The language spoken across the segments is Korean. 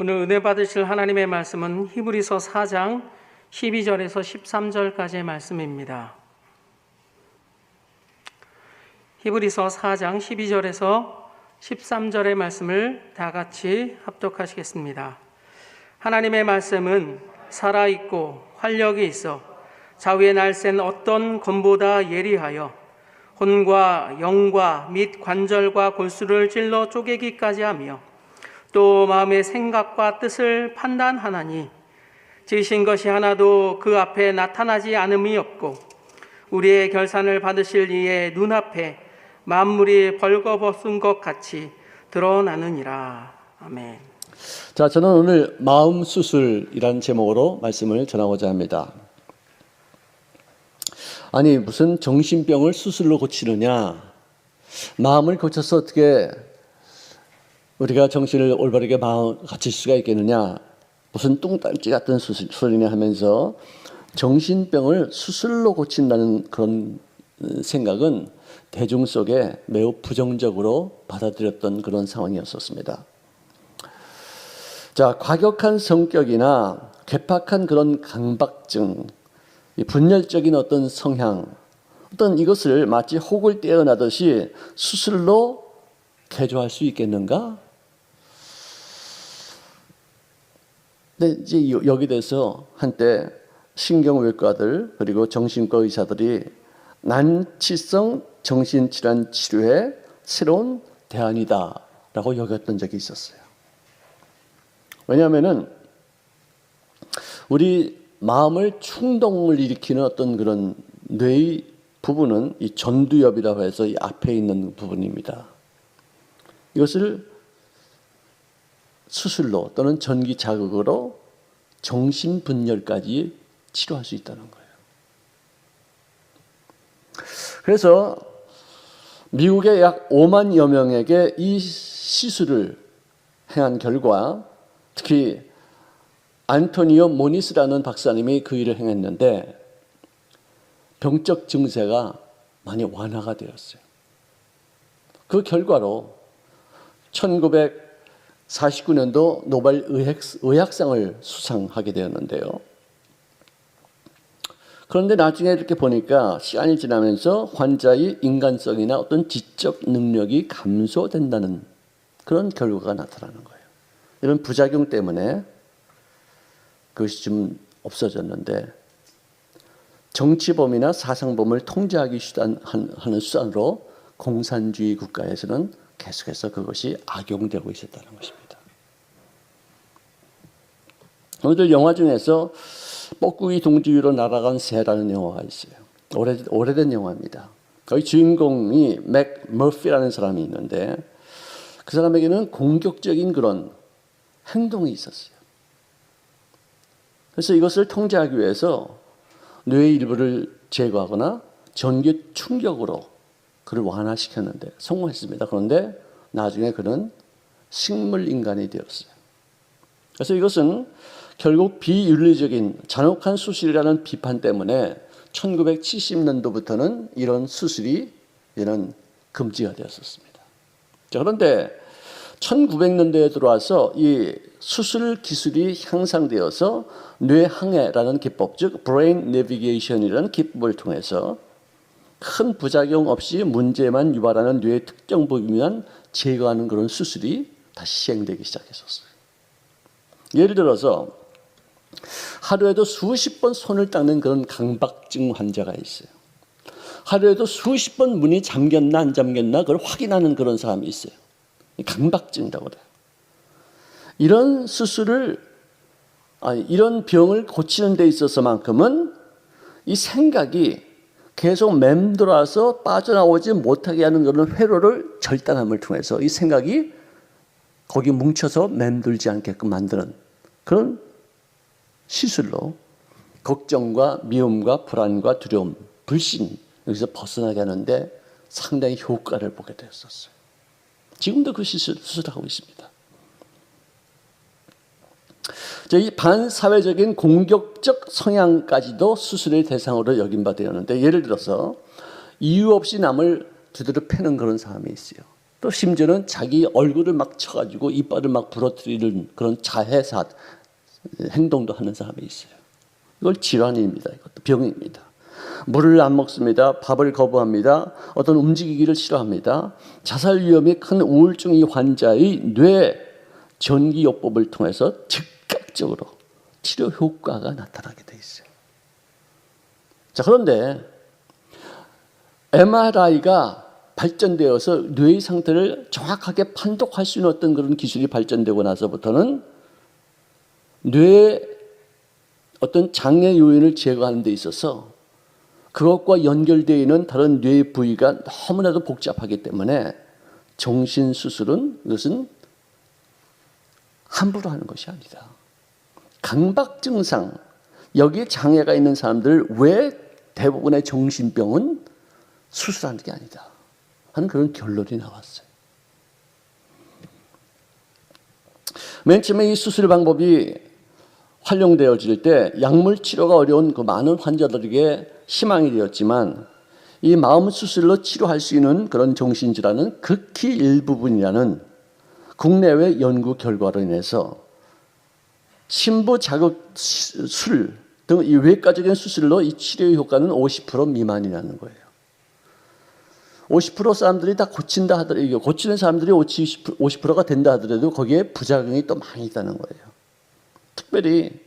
오늘 은혜 받으실 하나님의 말씀은 히브리서 4장 12절에서 13절까지의 말씀입니다. 히브리서 4장 12절에서 13절의 말씀을 다 같이 합독하시겠습니다. 하나님의 말씀은 살아있고 활력이 있어 좌우의 날쌘 어떤 검보다 예리하여 혼과 영과 및 관절과 골수를 찔러 쪼개기까지 하며 또 마음의 생각과 뜻을 판단하나니 지으신 것이 하나도 그 앞에 나타나지 않음이 없고 우리의 결산을 받으실 이의 눈앞에 만물이 벌거벗은 것 같이 드러나느니라. 아멘. 자, 저는 오늘 마음 수술이라는 제목으로 말씀을 전하고자 합니다. 아니, 무슨 정신병을 수술로 고치느냐? 마음을 고쳐서 어떻게 우리가 정신을 올바르게 고칠 수가 있겠느냐? 무슨 뚱딴지 같은 수술이냐 하면서 정신병을 수술로 고친다는 그런 생각은 대중 속에 매우 부정적으로 받아들였던 그런 상황이었었습니다. 자, 과격한 성격이나 괴팍한 그런 강박증, 분열적인 어떤 성향, 어떤 이것을 마치 혹을 떼어나듯이 수술로 개조할 수 있겠는가? 근데 이제 여기 대해서 한때 신경외과들 그리고 정신과 의사들이 난치성 정신질환 치료의 새로운 대안이다라고 여겼던 적이 있었어요. 왜냐하면은 우리 마음을 충동을 일으키는 어떤 그런 뇌의 부분은 이 전두엽이라고 해서 이 앞에 있는 부분입니다. 이것을 수술로 또는 전기 자극으로 정신분열까지 치료할 수 있다는 거예요. 그래서 미국의 약 5만여 명에게 이 시술을 행한 결과 특히 안토니오 모니스라는 박사님이 그 일을 행했는데 병적 증세가 많이 완화가 되었어요. 그 결과로 1949년도 노벨 의학상을 수상하게 되었는데요. 그런데 나중에 이렇게 보니까 시간이 지나면서 환자의 인간성이나 어떤 지적 능력이 감소된다는 그런 결과가 나타나는 거예요. 이런 부작용 때문에 그것이 좀 없어졌는데 정치범이나 사상범을 통제하기 하는 수단으로 공산주의 국가에서는 계속해서 그것이 악용되고 있었다는 것입니다. 오늘 영화 중에서 뻐꾸기 둥지 위로 날아간 새라는 영화가 있어요. 오래된 영화입니다. 거기 주인공이 맥 머피라는 사람이 있는데 그 사람에게는 공격적인 그런 행동이 있었어요. 그래서 이것을 통제하기 위해서 뇌의 일부를 제거하거나 전기 충격으로 그를 완화시켰는데 성공했습니다. 그런데 나중에 그는 식물인간이 되었어요. 그래서 이것은 결국 비윤리적인 잔혹한 수술이라는 비판 때문에 1970년도부터는 이런 수술이 금지가 되었습니다. 자, 그런데 1900년대에 들어와서 이 수술 기술이 향상되어서 뇌항해라는 기법, 즉 브레인 내비게이션이라는 기법을 통해서 큰 부작용 없이 문제만 유발하는 뇌의 특정 부위만 제거하는 그런 수술이 다시 시행되기 시작했었어요. 예를 들어서 하루에도 수십 번 손을 닦는 그런 강박증 환자가 있어요. 하루에도 수십 번 문이 잠겼나 안 잠겼나 그걸 확인하는 그런 사람이 있어요. 강박증이라고 그래요. 이런 이런 병을 고치는 데 있어서만큼은 이 생각이 계속 맴돌아서 빠져나오지 못하게 하는 그런 회로를 절단함을 통해서 이 생각이 거기 뭉쳐서 맴돌지 않게끔 만드는 그런 시술로 걱정과 미움과 불안과 두려움, 불신 여기서 벗어나게 하는데 상당히 효과를 보게 되었었어요. 지금도 그 수술을 하고 있습니다. 이 반사회적인 공격적 성향까지도 수술의 대상으로 여김 바 되었는데 예를 들어서 이유 없이 남을 두드려 패는 그런 사람이 있어요. 또 심지어는 자기 얼굴을 막 쳐가지고 이빨을 막 부러뜨리는 그런 자해사 행동도 하는 사람이 있어요. 이걸 질환입니다. 이것도 병입니다. 물을 안 먹습니다. 밥을 거부합니다. 어떤 움직이기를 싫어합니다. 자살 위험이 큰 우울증 이 환자의 뇌 전기요법을 통해서 즉각적으로 치료 효과가 나타나게 돼 있어요. 자, 그런데 MRI가 발전되어서 뇌의 상태를 정확하게 판독할 수 있는 어떤 그런 기술이 발전되고 나서부터는 뇌의 어떤 장애 요인을 제거하는 데 있어서 그것과 연결되어 있는 다른 뇌 부위가 너무나도 복잡하기 때문에 정신수술은 이것은 함부로 하는 것이 아니다. 강박 증상, 여기에 장애가 있는 사람들 왜 대부분의 정신병은 수술하는 게 아니다 하는 그런 결론이 나왔어요. 맨 처음에 이 수술 방법이 활용되어질 때 약물 치료가 어려운 그 많은 환자들에게 희망이 되었지만 이 마음 수술로 치료할 수 있는 그런 정신질환은 극히 일부분이라는 국내외 연구 결과로 인해서 심부 자극 술 등 이 외과적인 수술로 이 치료의 효과는 50% 미만이라는 거예요. 50% 사람들이 다 고친다 하더라도 고치는 사람들이 50%가 된다 하더라도 거기에 부작용이 또 많이 있다는 거예요. 특별히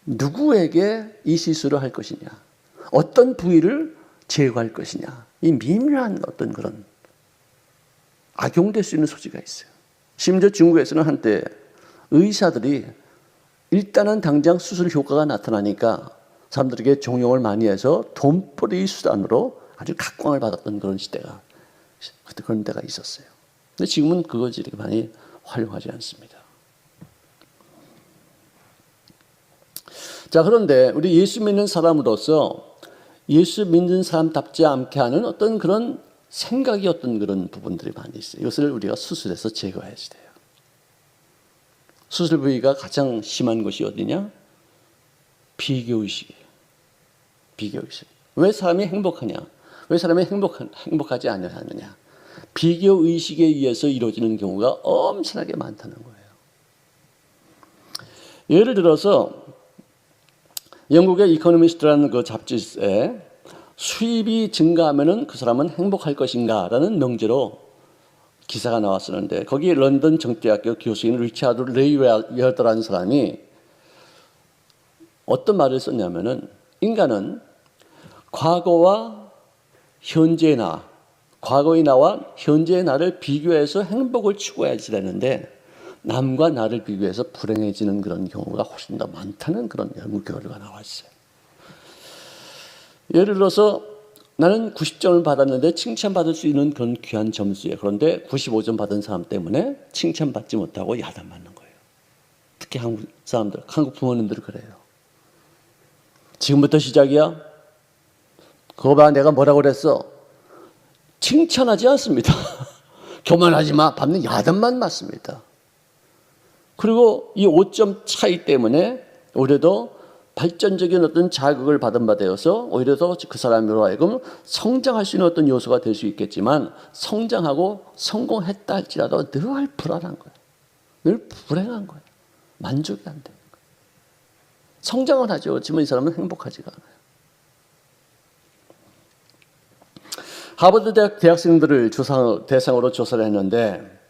누구에게 이 시술을 할 것이냐, 어떤 부위를 제거할 것이냐, 이 미묘한 어떤 그런 악용될 수 있는 소지가 있어요. 심지어 중국에서는 한때 의사들이 일단은 당장 수술 효과가 나타나니까 사람들에게 종용을 많이 해서 돈벌이 수단으로 아주 각광을 받았던 그런 시대가, 그런 때가 있었어요. 근데 지금은 그걸 이렇게 많이 활용하지 않습니다. 자, 그런데 우리 예수 믿는 사람으로서 예수 믿는 사람답지 않게 하는 어떤 그런 생각이 어떤 그런 부분들이 많이 있어요. 이것을 우리가 수술해서 제거해야지 돼요. 수술 부위가 가장 심한 것이 어디냐? 비교의식이에요. 비교의식. 왜 사람이 행복하냐? 왜 사람이 행복하지 않느냐? 비교의식에 의해서 이루어지는 경우가 엄청나게 많다는 거예요. 예를 들어서 영국의 이코노미스트라는 그 잡지에 수입이 증가하면은 그 사람은 행복할 것인가라는 명제로 기사가 나왔었는데 거기 런던 정대학교 교수인 리차드 레이웨어드라는 사람이 어떤 말을 썼냐면은 인간은 과거와 현재의 나, 과거의 나와 현재의 나를 비교해서 행복을 추구해야지 되는데 남과 나를 비교해서 불행해지는 그런 경우가 훨씬 더 많다는 그런 연구 결과가 나왔어요. 예를 들어서 나는 90점을 받았는데 칭찬받을 수 있는 그런 귀한 점수예요. 그런데 95점 받은 사람 때문에 칭찬받지 못하고 야단맞는 거예요. 특히 한국 사람들, 한국 부모님들은 그래요. 지금부터 시작이야? 그거 봐, 내가 뭐라고 그랬어? 칭찬하지 않습니다. 교만하지 마. 받는 야단만 맞습니다. 그리고 이 5점 차이 때문에 오히려 발전적인 어떤 자극을 받은 바 되어서 오히려 더 그 사람으로 하여금 성장할 수 있는 어떤 요소가 될 수 있겠지만 성장하고 성공했다 할지라도 늘 불안한 거예요. 늘 불행한 거예요. 만족이 안 되는 거예요. 성장은 하죠. 그렇지만 이 사람은 행복하지가 않아요. 하버드 대학 대학생들을 대상으로 조사를 했는데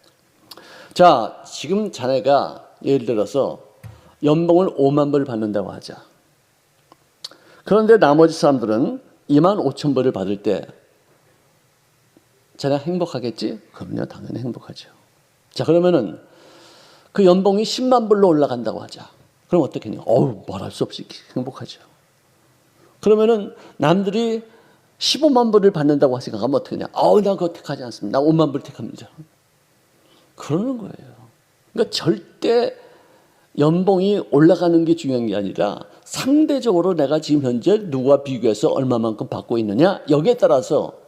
자, 지금 자네가 예를 들어서 연봉을 5만 불 받는다고 하자. 그런데 나머지 사람들은 2만 5천 불을 받을 때 자네가 행복하겠지? 그럼요, 당연히 행복하죠. 자, 그러면은 그 연봉이 10만 불로 올라간다고 하자. 그럼 어떻겠냐? 말할 수 없이 행복하죠. 그러면은 남들이 15만 불을 받는다고 생각하면 어떻게냐? 난 그거 택하지 않습니다. 나 5만 불 택합니다. 그러는 거예요. 그러니까 절대 연봉이 올라가는 게 중요한 게 아니라 상대적으로 내가 지금 현재 누구와 비교해서 얼마만큼 받고 있느냐 여기에 따라서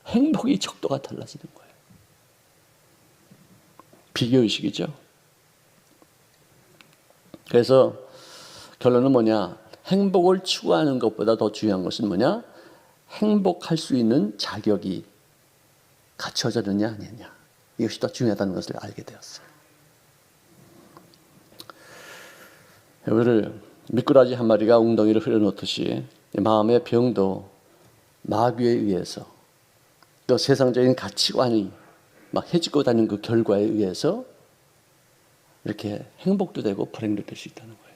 행복의 척도가 달라지는 거예요. 비교의식이죠. 그래서 결론은 뭐냐? 행복을 추구하는 것보다 더 중요한 것은 뭐냐? 행복할 수 있는 자격이 갖춰졌느냐 아니냐. 이것이 더 중요하다는 것을 알게 되었어요. 여러분들 미꾸라지 한 마리가 웅덩이를 흘려놓듯이 마음의 병도 마귀에 의해서 또 세상적인 가치관이 막 해지고 다니는 그 결과에 의해서 이렇게 행복도 되고 불행도 될 수 있다는 거예요.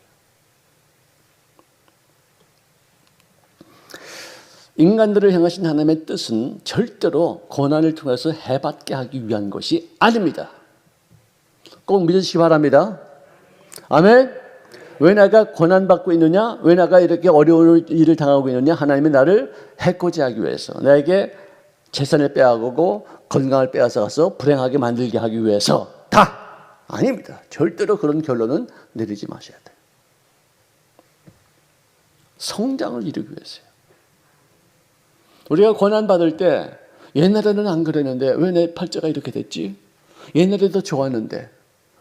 인간들을 향하신 하나님의 뜻은 절대로 고난을 통해서 해받게 하기 위한 것이 아닙니다. 꼭 믿으시기 바랍니다. 아멘. 왜 내가 고난받고 있느냐? 왜 내가 이렇게 어려운 일을 당하고 있느냐? 하나님이 나를 해코지 하기 위해서, 나에게 재산을 빼앗고 건강을 빼앗아가서 불행하게 만들게 하기 위해서 다 아닙니다. 절대로 그런 결론은 내리지 마셔야 돼요. 성장을 이루기 위해서요. 우리가 고난받을 때 옛날에는 안 그랬는데 왜 내 팔자가 이렇게 됐지? 옛날에도 좋았는데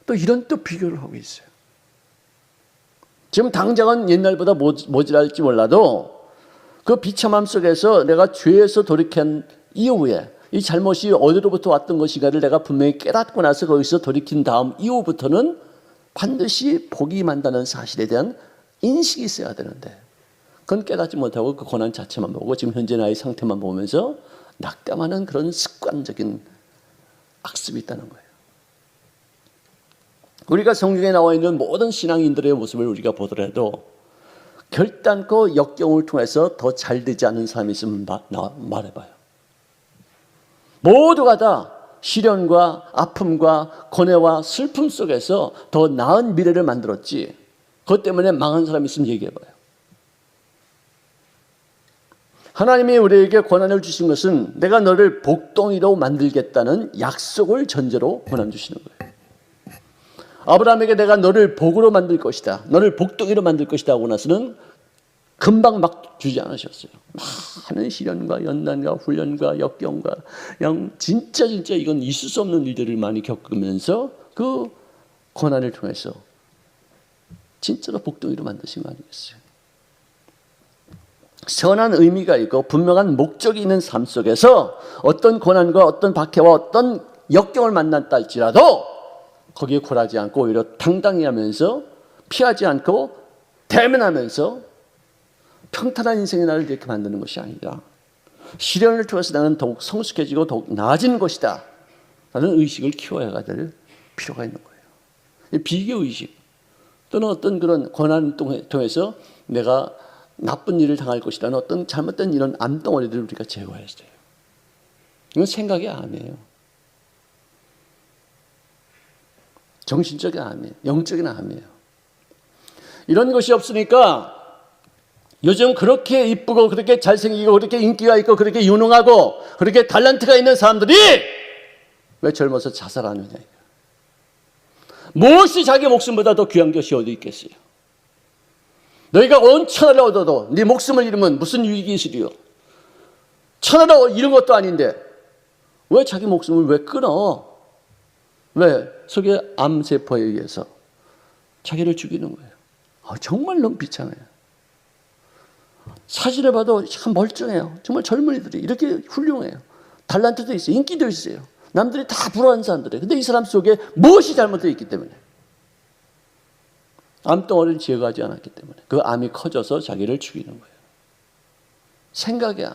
또 이런 또 비교를 하고 있어요. 지금 당장은 옛날보다 모자랄지 몰라도 그 비참함 속에서 내가 죄에서 돌이킨 이후에 이 잘못이 어디로부터 왔던 것인가를 내가 분명히 깨닫고 나서 거기서 돌이킨 다음 이후부터는 반드시 복이 임한다는 사실에 대한 인식이 있어야 되는데 그건 깨닫지 못하고 그 고난 자체만 보고 지금 현재 나의 상태만 보면서 낙담하는 그런 습관적인 악습이 있다는 거예요. 우리가 성경에 나와 있는 모든 신앙인들의 모습을 우리가 보더라도 결단코 역경을 통해서 더 잘 되지 않은 사람이 있으면 말해봐요. 모두가 다 시련과 아픔과 고뇌와 슬픔 속에서 더 나은 미래를 만들었지 그것 때문에 망한 사람이 있으면 얘기해봐요. 하나님이 우리에게 고난을 주신 것은 내가 너를 복덩이로 만들겠다는 약속을 전제로 고난 주시는 거예요. 아브라함에게 내가 너를 복으로 만들 것이다, 너를 복덩이로 만들 것이다 하고 나서는 금방 막 주지 않으셨어요. 많은 시련과 연난과 훈련과 역경과 진짜 이건 있을 수 없는 일들을 많이 겪으면서 그 고난을 통해서 진짜로 복덩이로 만드신 거 아니겠어요? 선한 의미가 있고 분명한 목적이 있는 삶 속에서 어떤 고난과 어떤 박해와 어떤 역경을 만났다 할지라도 거기에 굴하지 않고 오히려 당당히 하면서 피하지 않고 대면하면서 평탄한 인생의 나를 이렇게 만드는 것이 아니라 시련을 통해서 나는 더욱 성숙해지고 더욱 나아지는 것이다 라는 의식을 키워야 될 필요가 있는 거예요. 비교의식 또는 어떤 그런 고난을 통해서 내가 나쁜 일을 당할 것이라는 어떤 잘못된 이런 암덩어리들을 우리가 제거해야 돼요. 이건 생각의 암이에요. 정신적인 암이에요. 영적인 암이에요. 이런 것이 없으니까 요즘 그렇게 이쁘고 그렇게 잘생기고 그렇게 인기가 있고 그렇게 유능하고 그렇게 탤런트가 있는 사람들이 왜 젊어서 자살하느냐. 무엇이 자기 목숨보다 더 귀한 것이 어디 있겠어요? 너희가 온 천하를 얻어도 네 목숨을 잃으면 무슨 유익이 있으리요? 천하를 잃은 것도 아닌데 왜 자기 목숨을 왜 끊어? 왜? 속에 암세포에 의해서 자기를 죽이는 거예요. 정말 너무 비참해요. 사진을 봐도 참 멀쩡해요. 정말 젊은이들이 이렇게 훌륭해요. 탤런트도 있어요. 인기도 있어요. 남들이 다 부러워하는 사람들이에요. 근데 이 사람 속에 무엇이 잘못되어 있기 때문에 암덩어리를 제거하지 않았기 때문에 그 암이 커져서 자기를 죽이는 거예요. 생각의 암.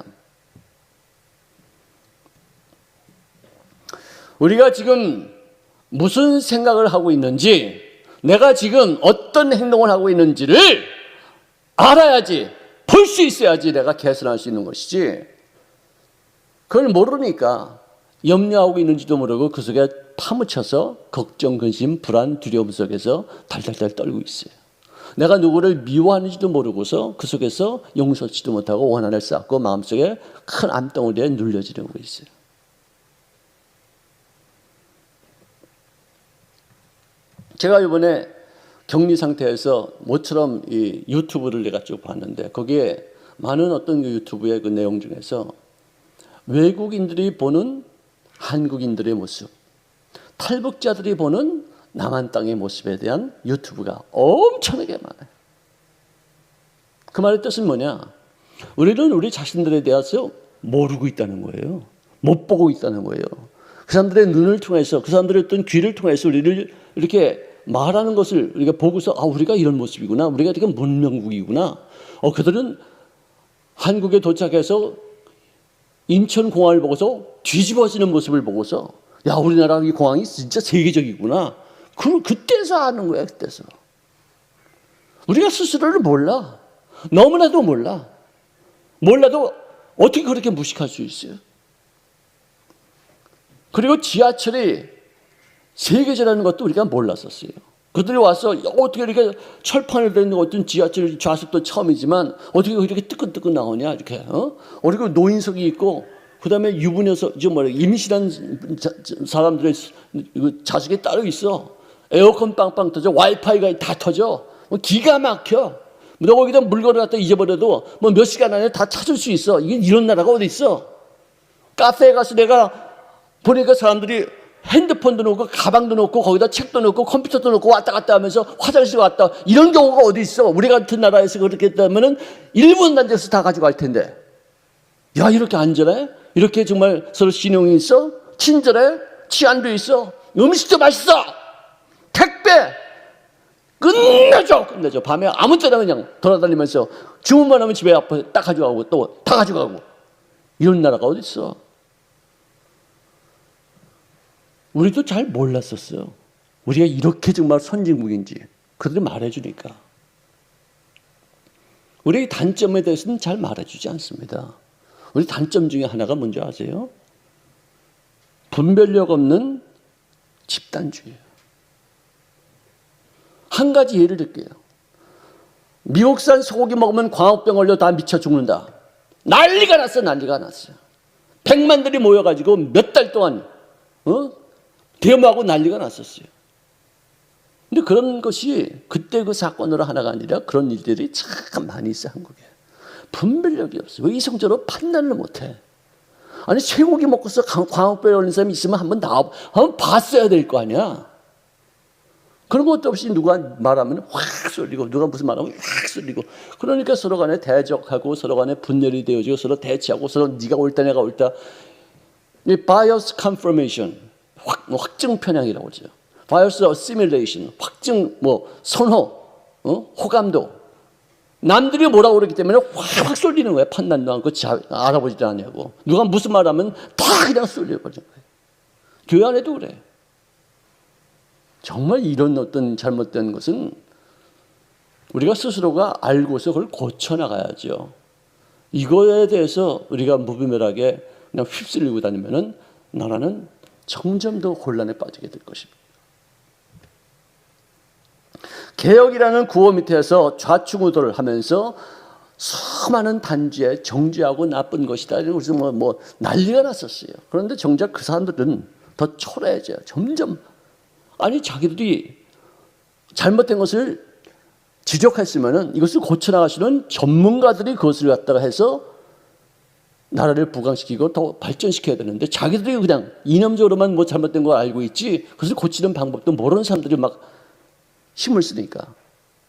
우리가 지금 무슨 생각을 하고 있는지, 내가 지금 어떤 행동을 하고 있는지를 알아야지, 볼 수 있어야지 내가 개선할 수 있는 것이지, 그걸 모르니까 염려하고 있는지도 모르고 그 속에 파묻혀서 걱정, 근심, 불안, 두려움 속에서 달달달 떨고 있어요. 내가 누구를 미워하는지도 모르고서 그 속에서 용서치도 못하고 원한을 쌓고 마음속에 큰 암덩어리에 눌려지려고 있어요. 제가 이번에 격리 상태에서 모처럼 이 유튜브를 내가 쭉 봤는데 거기에 많은 어떤 그 유튜브의 그 내용 중에서 외국인들이 보는 한국인들의 모습, 탈북자들이 보는 남한 땅의 모습에 대한 유튜브가 엄청나게 많아요. 그 말의 뜻은 뭐냐? 우리는 우리 자신들에 대해서 모르고 있다는 거예요. 못 보고 있다는 거예요. 그 사람들의 눈을 통해서, 그 사람들의 어떤 귀를 통해서 우리를 이렇게 말하는 것을 우리가 보고서 우리가 이런 모습이구나, 우리가 지금 문명국이구나. 그들은 한국에 도착해서 인천공항을 보고서 뒤집어지는 모습을 보고서 우리나라 이 공항이 진짜 세계적이구나. 그때서 아는 거야. 그때서 우리가 스스로를 몰라. 너무나도 몰라. 몰라도 어떻게 그렇게 무식할 수 있어요? 그리고 지하철이 세계제라는 것도 우리가 몰랐었어요. 그들이 와서 어떻게 이렇게 철판에 된 어떤 지하철 좌석도 처음이지만 어떻게 이렇게 뜨끈뜨끈 나오냐, 이렇게. 그리고 노인석이 있고, 그 다음에 유부녀석, 임신한 사람들의 좌석이 따로 있어. 에어컨 빵빵 터져, 와이파이가 다 터져. 기가 막혀. 너 거기다 물건을 갖다 잊어버려도 몇 시간 안에 다 찾을 수 있어. 이런 나라가 어디 있어? 카페에 가서 내가 보니까 사람들이 핸드폰도 놓고 가방도 놓고 거기다 책도 놓고 컴퓨터도 놓고 왔다 갔다 하면서 화장실 왔다, 이런 경우가 어디 있어? 우리 같은 나라에서 그렇게 했다면은 1분 단지에서 다 가져갈 텐데. 이렇게 안전해? 이렇게 정말 서로 신용이 있어? 친절해? 치안도 있어? 음식도 맛있어? 택배 끝내줘. 밤에 아무 때나 그냥 돌아다니면서 주문만 하면 집에 앞에 딱 가져가고 또 다 가져가고. 이런 나라가 어디 있어? 우리도 잘 몰랐었어요. 우리가 이렇게 정말 선진국인지 그들이 말해주니까. 우리의 단점에 대해서는 잘 말해주지 않습니다. 우리 단점 중에 하나가 뭔지 아세요? 분별력 없는 집단주의예요. 한 가지 예를 들게요. 미국산 소고기 먹으면 광우병 걸려 다 미쳐 죽는다. 난리가 났어. 100만들이 모여가지고 몇 달 동안 데모하고 난리가 났었어요. 근데 그런 것이 그때 그 사건으로 하나가 아니라 그런 일들이 참 많이 있어, 한국에. 분별력이 없어. 왜 이성적으로 판단을 못해? 아니, 쇠고기 먹고서 광우병 걸린 사람이 있으면 한번 봤어야 될 거 아니야. 그런 것도 없이 누가 말하면 확 쏠리고, 누가 무슨 말하면 확 쏠리고. 그러니까 서로 간에 대적하고 서로 간에 분열이 되어지고 서로 대치하고 서로 네가 옳다 내가 옳다. 이 bias confirmation, 확증 편향이라고 그러죠. bias assimilation, 확증 선호, 호감도. 남들이 뭐라고 그러기 때문에 확 쏠리는 거예요. 판단도 않고 알아보지도 않냐고. 누가 무슨 말하면 다 그냥 쏠려버리는 거예요. 교회 안에도 그래. 정말 이런 어떤 잘못된 것은 우리가 스스로가 알고서 그걸 고쳐나가야죠. 이거에 대해서 우리가 무분별하게 그냥 휩쓸리고 다니면은 나라는 점점 더 혼란에 빠지게 될 것입니다. 개혁이라는 구호 밑에서 좌충우돌을 하면서 수많은 단죄, 정죄하고 나쁜 것이다. 그래서 난리가 났었어요. 그런데 정작 그 사람들은 더 초라해져요. 점점. 아니, 자기들이 잘못된 것을 지적했으면은 이것을 고쳐나가시는 전문가들이 그것을 갖다가 해서 나라를 부강시키고 더 발전시켜야 되는데 자기들이 그냥 이념적으로만 잘못된 걸 알고 있지 그것을 고치는 방법도 모르는 사람들이 막 힘을 쓰니까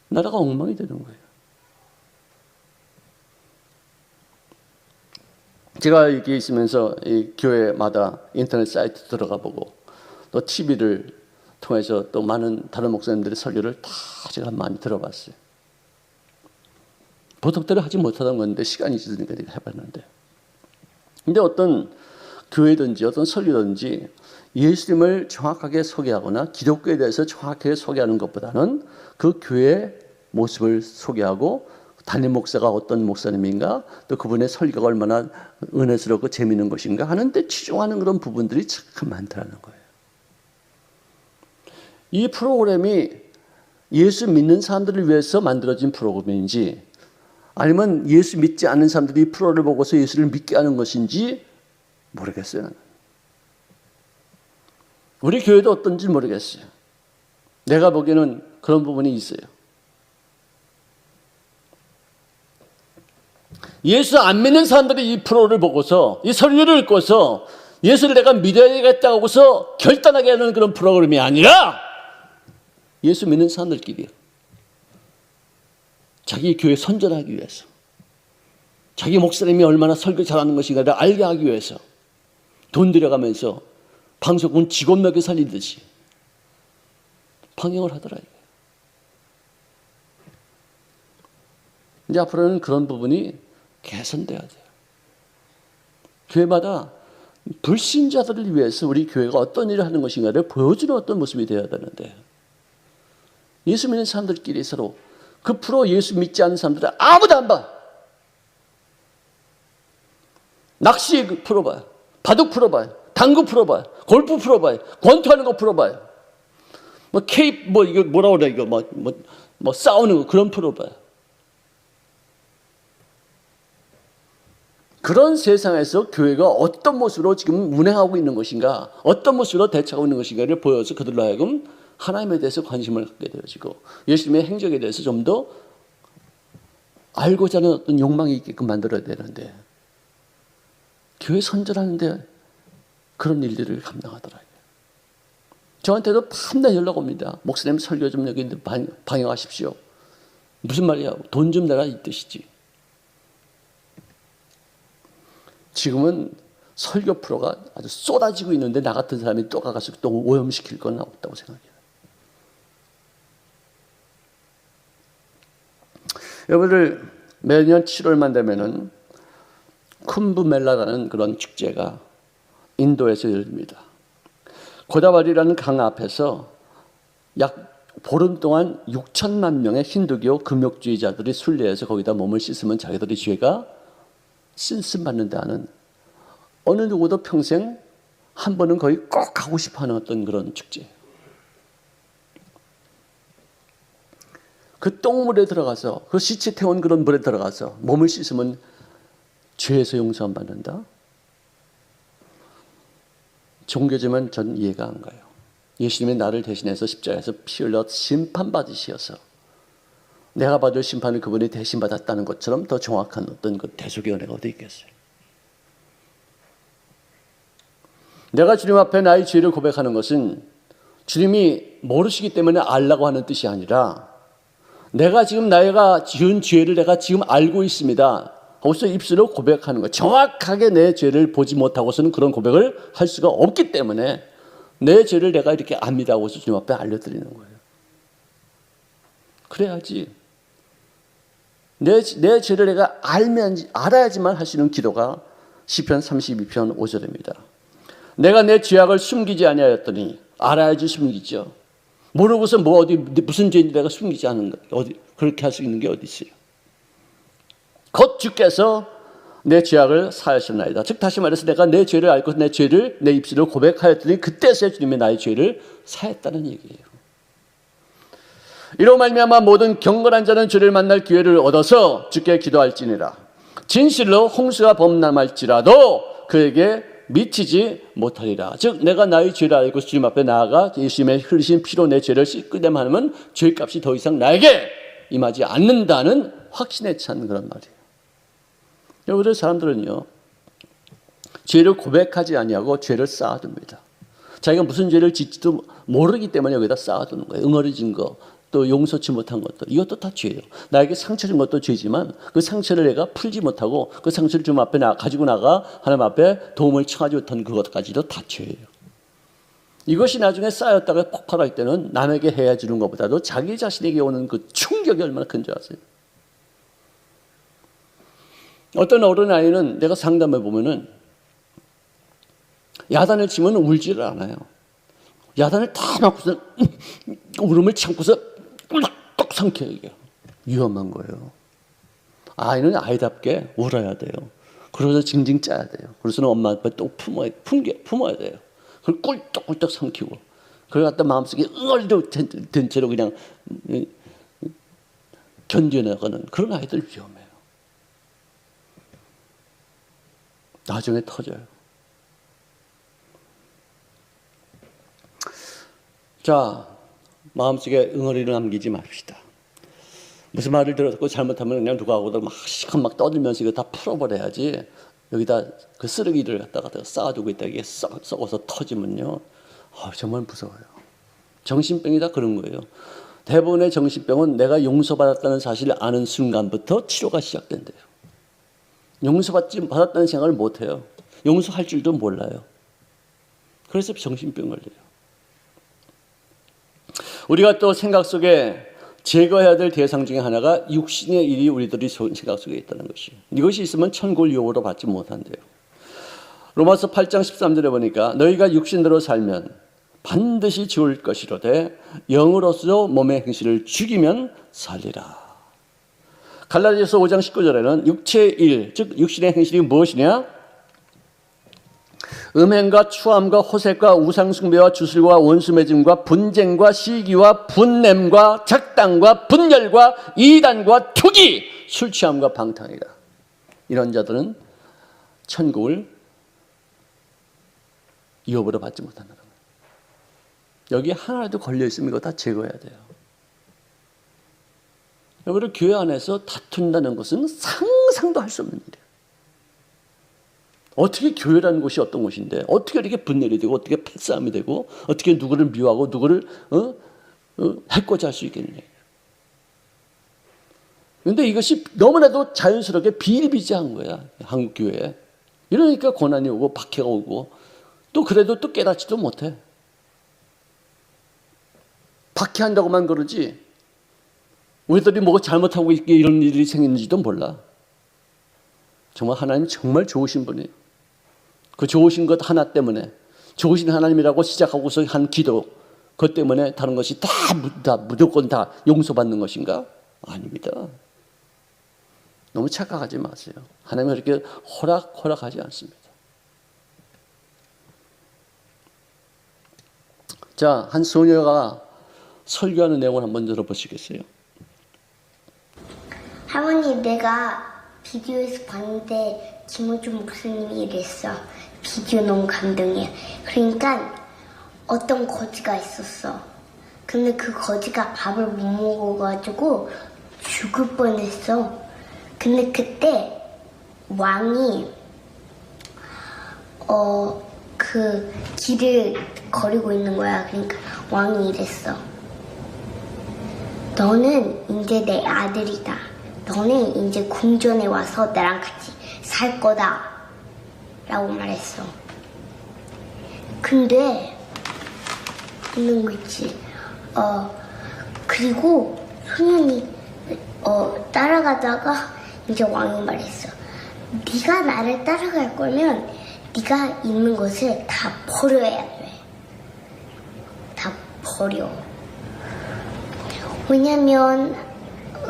나라가 엉망이 되는 거예요. 제가 여기 있으면서 이 교회마다 인터넷 사이트 들어가 보고 또 TV를 통해서 또 많은 다른 목사님들의 설교를 다 제가 많이 들어봤어요. 보통 때는 하지 못하던 건데 시간이 있으니까 제가 해봤는데, 근데 어떤 교회든지 어떤 설교든지 예수님을 정확하게 소개하거나 기독교에 대해서 정확하게 소개하는 것보다는 그 교회의 모습을 소개하고 담임 목사가 어떤 목사님인가, 또 그분의 설교가 얼마나 은혜스럽고 재미있는 것인가 하는 데 치중하는 그런 부분들이 참 많다는 거예요. 이 프로그램이 예수 믿는 사람들을 위해서 만들어진 프로그램인지 아니면 예수 믿지 않는 사람들이 이 프로를 보고서 예수를 믿게 하는 것인지 모르겠어요. 우리 교회도 어떤지 모르겠어요. 내가 보기에는 그런 부분이 있어요. 예수 안 믿는 사람들이 이 프로를 보고서 이 설교를 읽고서 예수를 내가 믿어야겠다고 하고서 결단하게 하는 그런 프로그램이 아니라 예수 믿는 사람들끼리 자기 교회 선전하기 위해서, 자기 목사님이 얼마나 설교 잘하는 것인가를 알게 하기 위해서 돈 들여가면서 방송은 직원 먹여 살리듯이 방영을 하더라. 이제 앞으로는 그런 부분이 개선돼야 돼요. 교회마다 불신자들을 위해서 우리 교회가 어떤 일을 하는 것인가를 보여주는 어떤 모습이 되어야 되는데, 예수 믿는 사람들끼리 서로 그 프로 예수 믿지 않는 사람들은 아무도 안 봐. 낚시 풀어봐요. 바둑 풀어봐요. 당구 풀어봐요. 골프 풀어봐요. 권투하는 거 풀어봐요. 뭐 케이프 뭐 이거 뭐라 그래 이거 뭐 싸우는 거 그런 풀어봐요. 그런 세상에서 교회가 어떤 모습으로 지금 운행하고 있는 것인가, 어떤 모습으로 대처하고 있는 것인가를 보여서 그들로 하여금 하나님에 대해서 관심을 갖게 되어지고 예수님의 행적에 대해서 좀 더 알고자 하는 어떤 욕망이 있게끔 만들어야 되는데, 교회 선전하는데 그런 일들을 감당하더라고요. 저한테도 밤낮 연락 옵니다. 목사님 설교 좀 여기 방영하십시오. 무슨 말이야? 돈 좀 내라 이 뜻이지. 지금은 설교 프로가 아주 쏟아지고 있는데 나 같은 사람이 또 가서 또 오염시킬 건 없다고 생각해요. 여러분들 매년 7월만 되면은 쿰브멜라라는 그런 축제가 인도에서 열립니다. 고다바리라는 강 앞에서 약 보름 동안 6천만 명의 힌두교 금욕주의자들이 순례해서 거기다 몸을 씻으면 자기들의 죄가 신심받는다 하는, 어느 누구도 평생 한 번은 거의 꼭 가고 싶어하는 어떤 그런 축제예요. 그 똥물에 들어가서, 그 시체 태운 그런 물에 들어가서 몸을 씻으면 죄에서 용서안 받는다? 종교지만 전 이해가 안 가요. 예수님이 나를 대신해서 십자가에서 피 흘려 심판받으시어서 내가 받을 심판을 그분이 대신 받았다는 것처럼 더 정확한 어떤 그 대속의 은혜가 어디 있겠어요? 내가 주님 앞에 나의 죄를 고백하는 것은 주님이 모르시기 때문에 알라고 하는 뜻이 아니라, 내가 지금 내가 지은 죄를 내가 지금 알고 있습니다. 거기서 입술로 고백하는 거예요. 정확하게 내 죄를 보지 못하고서는 그런 고백을 할 수가 없기 때문에 내 죄를 내가 이렇게 압니다고 해서 주님 앞에 알려드리는 거예요. 그래야지 내 죄를 내가 알아야지만 할 수 있는 기도가 시편 32편 5절입니다. 내가 내 죄악을 숨기지 아니하였더니, 알아야지 숨기죠. 모르고서 무슨 죄인지 내가 숨기지 않은 거, 그렇게 할 수 있는 게 어디 있어요? 곧 주께서 내 죄악을 사하셨나이다. 즉 다시 말해서 내가 내 죄를 알고 내 죄를 내 입술로 고백하였더니 그때서야 주님이 나의 죄를 사했다는 얘기예요. 이로 말미암아 모든 경건한 자는 주를 만날 기회를 얻어서 주께 기도할지니라. 진실로 홍수가 범람할지라도 그에게 미치지 못하리라. 즉 내가 나의 죄를 알고 주님 앞에 나아가 예수님의 흘리신 피로 내 죄를 씻기만 하면 죄값이 더 이상 나에게 임하지 않는다는 확신에 찬 그런 말이에요. 여러분들 사람들은요, 죄를 고백하지 아니하고 죄를 쌓아둡니다. 자기가 무슨 죄를 짓지도 모르기 때문에 여기다 쌓아두는 거예요. 응어리진 거, 또 용서치 못한 것들, 이것도 다 죄예요. 나에게 상처 준 것도 죄지만 그 상처를 내가 풀지 못하고 그 상처를 주님 앞에 가지고 나가 하나님 앞에 도움을 청하지 못한 그것까지도 다 죄예요. 이것이 나중에 쌓였다가 폭발할 때는 남에게 해야 주는 것보다도 자기 자신에게 오는 그 충격이 얼마나 큰 줄 아세요? 어떤 어른 아이는 내가 상담해 보면은 야단을 치면 울지를 않아요. 야단을 다 맞고서 울음을 참고서 꿀떡 삼켜요. 이게 위험한 거예요. 아이는 아이답게 울어야 돼요. 그러고서 징징 짜야 돼요. 그래서는 엄마 앞에 또 품어야 돼요. 그걸 꿀떡꿀떡 삼키고, 그걸 갖다 마음속에 응어리도 된 채로 그냥 견뎌나가는 그런 아이들 위험해요. 나중에 터져요. 자, 마음속에 응어리를 남기지 맙시다. 무슨 말을 들었고 잘못하면 그냥 누구하고도 막 떠들면서 이거 다 풀어버려야지, 여기다 그 쓰레기를 갖다가 쌓아두고 있다 이게 썩어서 터지면요, 정말 무서워요. 정신병이 다 그런 거예요. 대부분의 정신병은 내가 용서받았다는 사실을 아는 순간부터 치료가 시작된대요. 용서받았다는 생각을 못해요. 용서할 줄도 몰라요. 그래서 정신병 걸려요. 우리가 또 생각 속에 제거해야 될 대상 중에 하나가 육신의 일이 우리들이 생각 속에 있다는 것이에요. 이것이 있으면 천국을 유혹으로 받지 못한대요. 로마서 8장 13절에 보니까 너희가 육신대로 살면 반드시 죽을 것이로되 영으로서 몸의 행실을 죽이면 살리라. 갈라디아서 5장 19절에는 육체의 일, 즉 육신의 행실이 무엇이냐? 음행과 추함과 호색과 우상숭배와 주술과 원수매짐과 분쟁과 시기와 분냄과 작당과 분열과 이단과 투기, 술취함과 방탕이다. 이런 자들은 천국을 유업으로 받지 못한다는 거예요. 여기 하나라도 걸려있으면 이거 다 제거해야 돼요. 여러분, 교회 안에서 다툰다는 것은 상상도 할 수 없는 일이에요. 어떻게 교회라는 곳이 어떤 곳인데 어떻게 이렇게 분열이 되고 어떻게 패싸움이 되고 어떻게 누구를 미워하고 누구를 해코지 할 수 있겠느냐. 그런데 이것이 너무나도 자연스럽게 비일비재한 거야, 한국 교회에. 이러니까 고난이 오고 박해가 오고 또 그래도 또 깨닫지도 못해. 박해한다고만 그러지 우리들이 뭐가 잘못하고 있기에 이런 일이 생겼는지도 몰라. 정말 하나님 정말 좋으신 분이에요. 그 좋으신 것 하나 때문에, 좋으신 하나님이라고 시작하고서 한 기도, 그것 때문에 다른 것이 다 무조건 다 용서받는 것인가? 아닙니다. 너무 착각하지 마세요. 하나님은 그렇게 허락하지 않습니다. 자, 한 소녀가 설교하는 내용을 한번 들어보시겠어요? 할머니, 내가 비디오에서 봤는데 김호준 목사님이 이랬어. 비디오 너무 감동이야. 그러니까 어떤 거지가 있었어. 근데 그 거지가 밥을 못 먹어가지고 죽을 뻔했어. 근데 그때 왕이 그 길을 거리고 있는 거야. 그러니까 왕이 이랬어. 너는 이제 내 아들이다. 너는 이제 궁전에 와서 나랑 같이 살 거다. 라고 말했어. 근데 있는 거 있지. 그리고 소년이 따라가다가 이제 왕이 말했어. 네가 나를 따라갈 거면 네가 있는 것을 다 버려야 돼. 다 버려. 왜냐면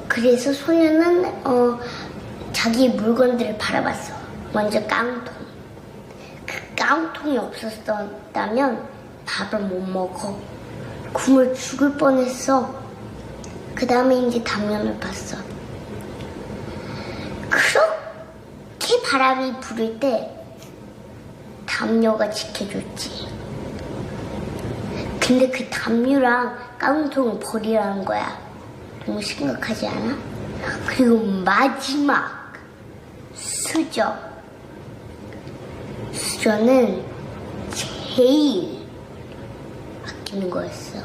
그래서 소년은 자기 물건들을 바라봤어. 먼저 깡통. 그 깡통이 없었다면 밥을 못 먹어. 굶어 죽을 뻔했어. 그 다음에 이제 담요를 봤어. 그렇게 바람이 부를 때 담요가 지켜줬지. 근데 그 담요랑 깡통을 버리라는 거야. 너무 심각하지 않아? 그리고 마지막 수저는 제일 아끼는 거였어.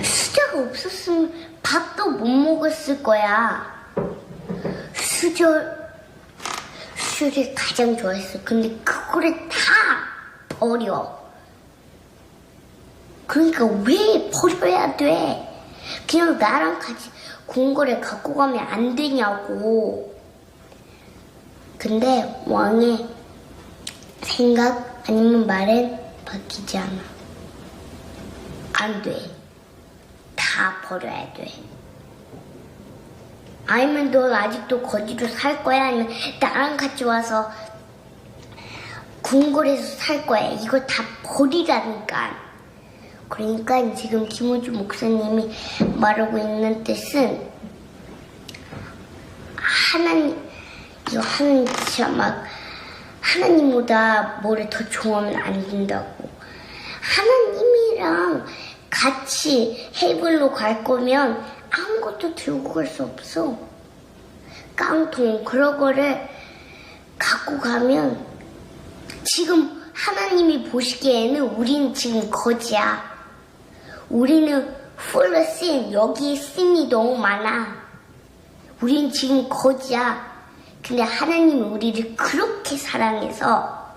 수저가 없었으면 밥도 못 먹었을 거야. 수저를 가장 좋아했어. 근데 그거를 다 버려. 그러니까 왜 버려야 돼? 그냥 나랑 같이 궁궐에 갖고 가면 안 되냐고. 근데 왕의 생각 아니면 말은 바뀌지 않아. 안 돼. 다 버려야 돼. 아니면 넌 아직도 거지로 살 거야? 아니면 나랑 같이 와서 궁궐에서 살 거야? 이거 다 버리라니까. 그러니까 지금 김호준 목사님이 말하고 있는 뜻은 하나님 진짜 막 하나님보다 뭐를 더 좋아하면 안 된다고. 하나님이랑 같이 헤이븐로 갈 거면 아무것도 들고 갈 수 없어. 깡통 그런 거를 갖고 가면 지금 하나님이 보시기에는 우리는 지금 거지야. 우리는 full of sin. 여기에 신이 너무 많아. 우리는 지금 거지야. 근데 하나님이 우리를 그렇게 사랑해서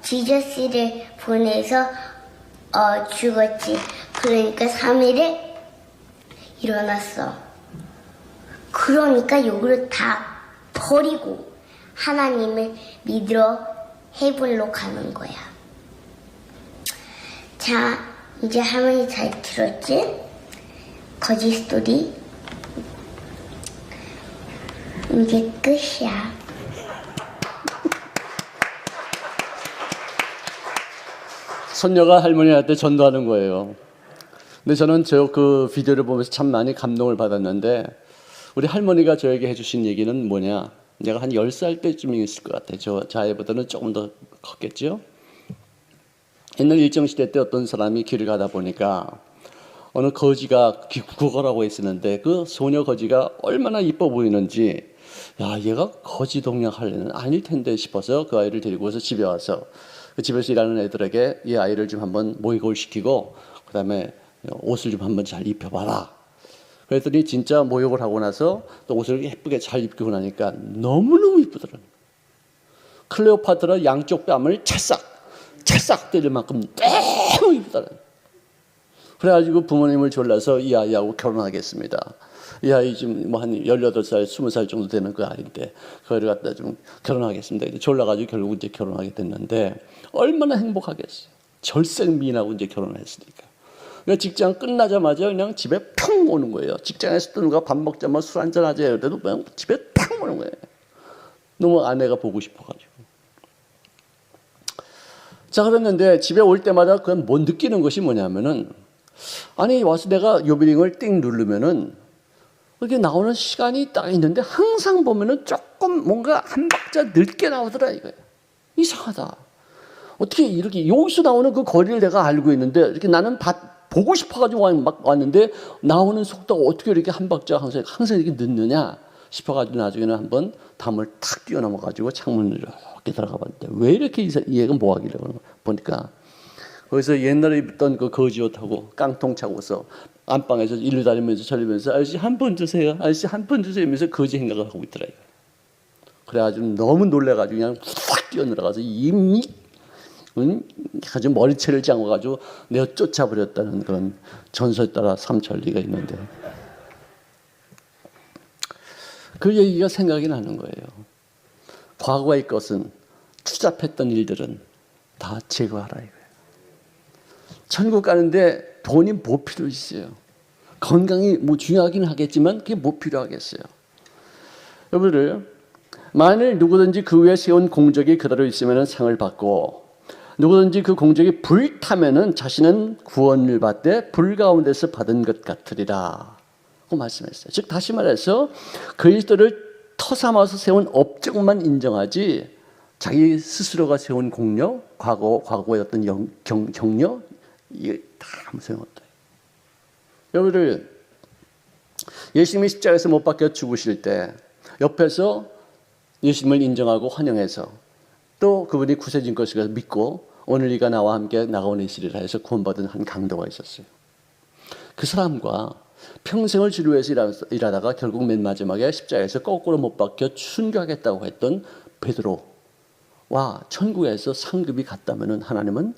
지저스를 보내서 죽었지. 그러니까 3일에 일어났어. 그러니까 요거를 다 버리고 하나님을 믿으러 헤븐로 가는 거야. 자, 이제 할머니 잘 들었지? 거짓 스토리. 이제 끝이야. 손녀가 할머니한테 전도하는 거예요. 근데 저는 그 비디오를 보면서 참 많이 감동을 받았는데, 우리 할머니가 저에게 해주신 얘기는 뭐냐? 내가 한 10살 때쯤 있을 것 같아요. 저 아이보다는 조금 더 컸겠죠? 옛날 일정시대 때 어떤 사람이 길을 가다 보니까 어느 거지가 구걸하고 있었는데, 그 소녀 거지가 얼마나 이뻐 보이는지, 야, 얘가 거지 동양할 애는 아닐 텐데 싶어서 그 아이를 데리고서 집에 와서 그 집에서 일하는 애들에게 이 아이를 좀 한번 모욕을 시키고, 그 다음에 옷을 좀 한번 잘 입혀봐라. 그랬더니 진짜 모욕을 하고 나서 또 옷을 예쁘게 잘 입고 나니까 너무너무 이쁘더라고요. 클레오파트라 양쪽 뺨을 찰싹 때릴 만큼 너무 이쁘더라고요. 그래가지고 부모님을 졸라서 이 아이하고 결혼하겠습니다. 이 아이 지금 뭐 한 18살, 20살 정도 되는 그 아이인데, 그거를 갖다 좀 결혼하겠습니다. 이제 졸라가지고 결국 이제 결혼하게 됐는데, 얼마나 행복하겠어요. 절생미인하고 이제 결혼을 했으니까. 그러니까 직장 끝나자마자 그냥 집에 평 오는 거예요. 직장에서 또 누가 밥 먹자마자 술 한잔 하자 그래도 그냥 집에 평 오는 거예요. 너무 아내가 보고 싶어가지고. 자, 그랬는데 집에 올 때마다 그건 못 느끼는 것이 뭐냐면은, 아니 와서 내가 요비링을 띵 누르면은 이렇게 나오는 시간이 딱 있는데 항상 보면은 조금 뭔가 한 박자 늦게 나오더라 이거예요. 이상하다. 어떻게 이렇게 여기서 나오는 그 거리를 내가 알고 있는데, 이렇게 나는 보고 싶어가지고 막 왔는데 나오는 속도가 어떻게 이렇게 한 박자 항상 이렇게 늦느냐 싶어가지고 나중에는 한번 담을 탁 뛰어넘어가지고 창문을 이렇게 들어가 봤는데, 왜 이렇게 이 애가 뭐 하길래 보니까 거기서 옛날에 입던 그 거지 옷하고 깡통 차고서 안방에서 일로 다니면서 저리면서 아저씨 한 번 주세요, 아저씨 한 번 주세요 하면서 거지 생각을 하고 있더라고요. 그래가지고 너무 놀래가지고 그냥 확 뛰어들어가서 이미 아주 머리채를 잠궈가지고 내가 쫓아버렸다는 그런 전설에 따라 삼천리가 있는데, 그 얘기가 생각이 나는 거예요. 과거의 것은, 추잡했던 일들은 다 제거하라 이거예요. 천국 가는데 돈이 뭐 필요 있어요? 건강이 뭐 중요하긴 하겠지만 그게 뭐 필요하겠어요? 여러분들, 만일 누구든지 그 위에 세운 공적이 그대로 있으면 상을 받고, 누구든지 그 공적이 불타면은 자신은 구원을 받되 불 가운데서 받은 것 같으리라 고 말씀했어요. 즉 다시 말해서 그리스도를 터삼아서 세운 업적만 인정하지, 자기 스스로가 세운 공력, 과거의 어떤 경력, 이게 다 아무 소용없다. 여러분들, 예수님이 십자가에서 못 박혀 죽으실 때 옆에서 예수님을 인정하고 환영해서, 또 그분이 구세진 것을 믿고 오늘 네가 나와 함께 나가오는 있으리라 해서 구원받은 한 강도가 있었어요. 그 사람과 평생을 주를 위해서 일하다가 결국 맨 마지막에 십자가에서 거꾸로 못 박혀 순교하겠다고 했던 베드로와 천국에서 상급이 같다면 하나님은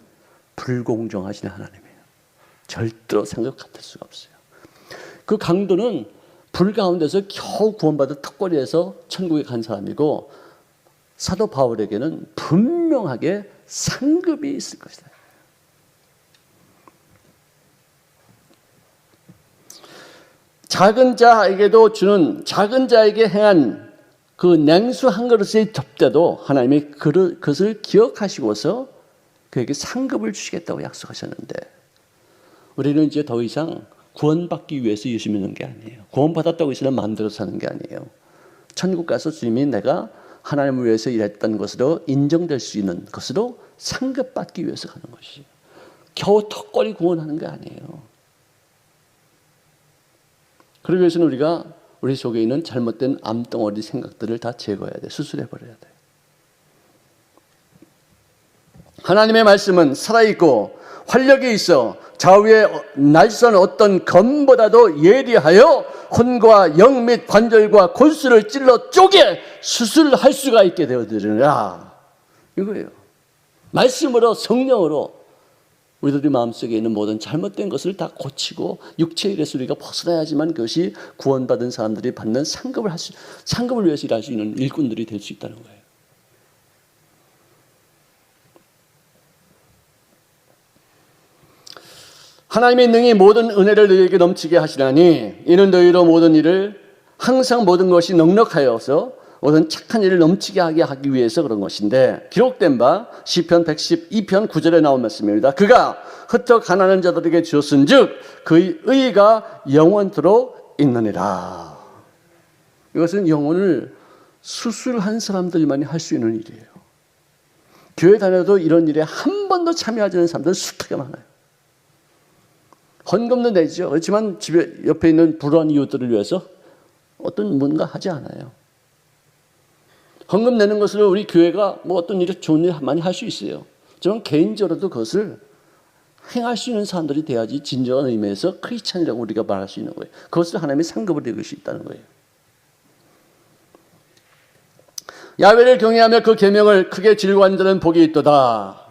불공정하신 하나님이에요. 절대로 상급 같을 수가 없어요. 그 강도는 불 가운데서 겨우 구원받은 턱걸이에서 천국에 간 사람이고, 사도 바울에게는 분명하게 상급이 있을 것이다. 작은 자에게도 주는, 작은 자에게 행한 그 냉수 한 그릇의 접대도 하나님이 그것을 기억하시고서 그에게 상급을 주시겠다고 약속하셨는데, 우리는 이제 더 이상 구원받기 위해서 예수 믿는 게 아니에요. 구원받았다고 해서 마음대로 사는 게 아니에요. 천국 가서 주님이 내가 하나님을 위해서 일했던 것으로 인정될 수 있는 것으로 상급받기 위해서 가는 것이에요. 겨우 턱걸이 구원하는 게 아니에요. 그러기 위해서는 우리가 우리 속에 있는 잘못된 암덩어리 생각들을 다 제거해야 돼. 수술해버려야 돼. 하나님의 말씀은 살아있고 활력이 있어 좌우의 날선 어떤 검보다도 예리하여 혼과 영 및 관절과 골수를 찔러 쪼개 수술할 수가 있게 되어드리라. 이거예요. 말씀으로, 성령으로 우리들의 마음속에 있는 모든 잘못된 것을 다 고치고 육체의 일에서 우리가 벗어나야지만 그것이 구원받은 사람들이 받는 상급을 위해서 일할 수 있는 일꾼들이 될 수 있다는 거예요. 하나님의 능히 모든 은혜를 너희에게 넘치게 하시나니 이는 너희로 모든 일을 항상 모든 것이 넉넉하여서 모든 착한 일을 넘치게 하기 위해서 그런 것인데, 기록된 바 시편 112편 9절에 나온 말씀입니다. 그가 흩어 가난한 자들에게 주었은즉 그의 의가 영원토록 있느니라. 이것은 영혼을 수술한 사람들만이 할 수 있는 일이에요. 교회 다녀도 이런 일에 한 번도 참여하지 않는 사람들은 수많게 많아요. 헌금도 내죠. 그렇지만 집에 옆에 있는 불우한 이웃들을 위해서 어떤 뭔가 하지 않아요. 헌금 내는 것으로 우리 교회가 뭐 어떤 일이 좋은 일 많이 할 수 있어요. 저는 개인적으로도 그것을 행할 수 있는 사람들이 돼야지 진정한 의미에서 크리스찬이라고 우리가 말할 수 있는 거예요. 그것을 하나님의 상급을 드릴 수 있다는 거예요. 야훼를 경외하며 그 계명을 크게 즐거워하는 자는 복이 있도다.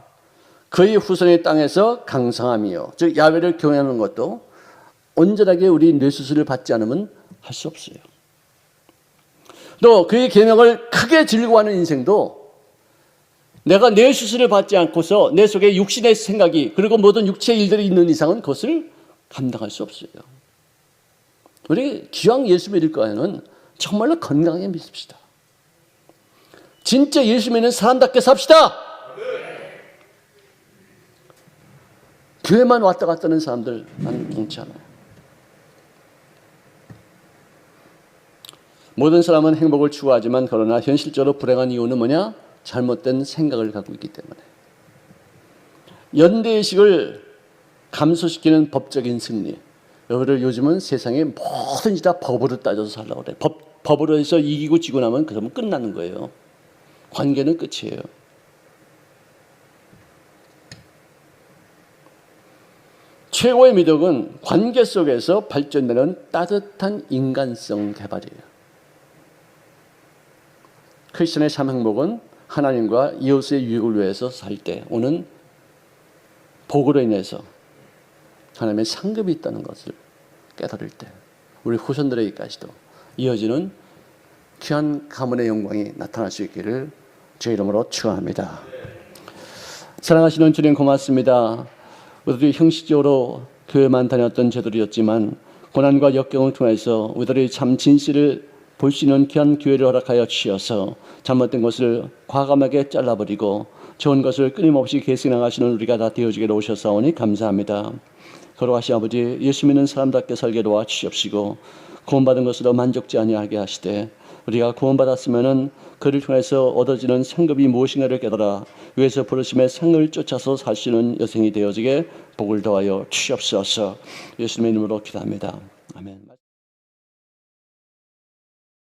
그의 후손의 땅에서 강성함이요. 즉 야훼를 경외하는 것도 온전하게 우리 뇌수술을 받지 않으면 할 수 없어요. 또 그의 계명을 크게 즐거워하는 인생도 내가 뇌수술을 받지 않고서 내 속에 육신의 생각이 그리고 모든 육체의 일들이 있는 이상은 그것을 감당할 수 없어요. 우리 기왕 예수 믿을 거에는 정말로 건강하게 믿읍시다. 진짜 예수 믿는 사람답게 삽시다. 교회만 왔다 갔다 하는 사람들 나는 좋지 않아요. 모든 사람은 행복을 추구하지만 그러나 현실적으로 불행한 이유는 뭐냐? 잘못된 생각을 갖고 있기 때문에. 연대의식을 감소시키는 법적인 승리. 여기를 요즘은 세상에 뭐든지 다 법으로 따져서 살라고 그래. 법으로 해서 이기고 지고 나면 그러면 끝나는 거예요. 관계는 끝이에요. 최고의 미덕은 관계 속에서 발전되는 따뜻한 인간성 개발이에요. 크리스천의 참 행복은 하나님과 이웃의 유익을 위해서 살 때 오는 복으로 인해서 하나님의 상급이 있다는 것을 깨달을 때 우리 후손들에게까지도 이어지는 귀한 가문의 영광이 나타날 수 있기를 주의 이름으로 축원합니다. 사랑하시는 주님 고맙습니다. 우리들이 형식적으로 교회만 다녔던 제들이었지만 고난과 역경을 통해서 우리들이 참 진실을 볼 수 있는 귀한 기회를 허락하여 주셔서 잘못된 것을 과감하게 잘라버리고 좋은 것을 끊임없이 계승하시는 우리가 다 되어지게 오셨사오니 감사합니다. 거룩하신 아버지, 예수 믿는 사람답게 살게 도와주시옵시고 구원받은 것으로 만족지 아니하게 하시되 우리가 구원받았으면은 그를 통해서 얻어지는 상급이 무엇인가를 깨달아 위에서 부르심의 상을 쫓아서 살 수 있는 여생이 되어지게 복을 더하여 주시옵소서. 예수님의 이름으로 기도합니다. 아멘.